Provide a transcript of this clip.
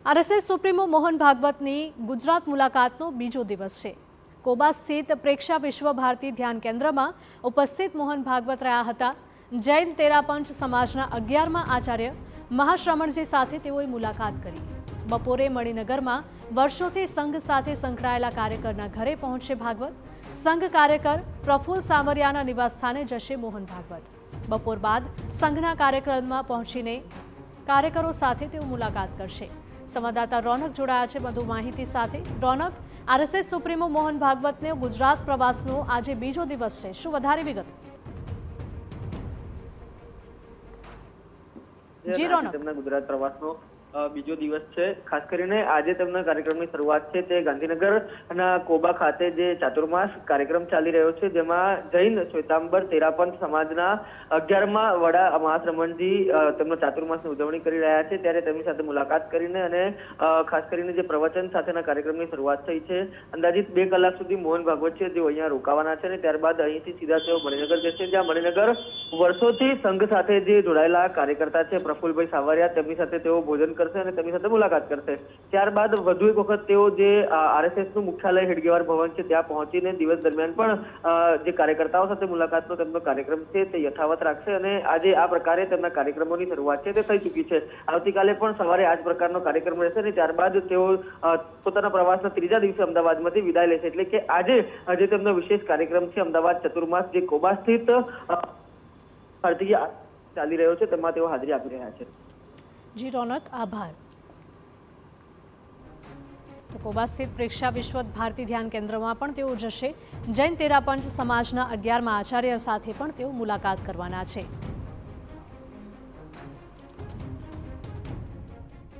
RSS supremo Mohan ભાગવતની ગુજરાત મુલાકાતનો બીજો દિવસ છે। કોબા સ્થિત પ્રેક્ષા વિશ્વ ભારતી ધ્યાન કેન્દ્રમાં ઉપસ્થિત મોહન ભાગવત રહ્યા હતા। જૈન તેરાપંચ સમાજના 11મા આચાર્ય મહાશ્રમણજી સાથે તેઓએ મુલાકાત કરી। બપોરે મણિનગરમાં વર્ષોથી સંઘ સાથે સંકળાયેલા કાર્યકરના ઘરે પહોંચશે ભાગવત। સંઘ કાર્યકર પ્રફુલ્લ સામરિયાના નિવાસસ્થાને જશે મોહન ભાગવત। બપોર બાદ સંઘના કાર્યક્રમમાં પહોંચીને કાર્યકરો સાથે તેઓ મુલાકાત કરશે। સંવાદદાતા રોનક જોડાયા છે વધુ માહિતી સાથે। રોનક, આરએસએસ સુપ્રીમો મોહન ભાગવતને ગુજરાત પ્રવાસનો આજે બીજો દિવસ છે, શું વધારે વિગત? જી રોનક, ગુજરાત પ્રવાસનો બીજો દિવસ છે। ખાસ કરીને આજે તેમના કાર્યક્રમની શરૂઆત છે તે ગાંધીનગરના કોબા ખાતે જે ચાતુર્માસ કાર્યક્રમ ચાલી રહ્યો છે, જેમાં જૈન શ્વેતાંબર તેરાપંથ સમાજના 11મા વડા મહાશ્રમણજી તેમનો ચાતુર્માસની ઉજવણી કરી રહ્યા છે, ત્યારે તેમની સાથે મુલાકાત કરીને અને ખાસ કરીને જે પ્રવચન સાથેના કાર્યક્રમની શરૂઆત થઈ છે। અંદાજિત 2 કલાક સુધી મોહન ભાગવત છે જેઓ અહીંયા રોકાવાના છે અને ત્યારબાદ અહીંથી સીધા તેઓ મણિનગર જશે, જ્યાં મણિનગર વર્ષોથી સંઘ સાથે જે જોડાયેલા કાર્યકર્તા છે પ્રફુલ્લભાઈ સાવરિયા, તેમની સાથે તેઓ ભોજન અને તેમની સાથે મુલાકાત કરશે। ત્યારબાદ વધુ એક વખત તેઓ જે આરએસએસ નું મુખ્યાલય હેડગેવાર ભવન છે ત્યાં પહોંચીને દિવસ દરમિયાન પણ જે કાર્યકર્તાઓ સાથે મુલાકાતનો તેમનો કાર્યક્રમ છે તે યથાવત રાખશે અને આજે આ પ્રકારે તેમના કાર્યક્રમોની શરૂઆત છે તે થઈ ચૂકી છે। આવતીકાલે પણ સવારે આ જ પ્રકારનો કાર્યક્રમ રહેશે અને ત્યારબાદ તેઓ પોતાના પ્રવાસના 3જા દિવસે અમદાવાદમાંથી વિદાય લેશે। એટલે કે આજે તેમનો વિશેષ કાર્યક્રમ છે અમદાવાદ ચતુર્માસ જે કોબા સ્થિત ભારતીય ચાલી રહ્યો છે તેમાં તેઓ હાજરી આપી રહ્યા છે। જી રોનક, આભાર। તો કોબા સ્થિત પ્રેક્ષા વિશ્વ ભારતી ધ્યાન કેન્દ્રમાં પણ તેઓ જશે। જૈન તેરાપંચ સમાજના 11મા આચાર્ય સાથે પણ તેઓ મુલાકાત કરવાના છે।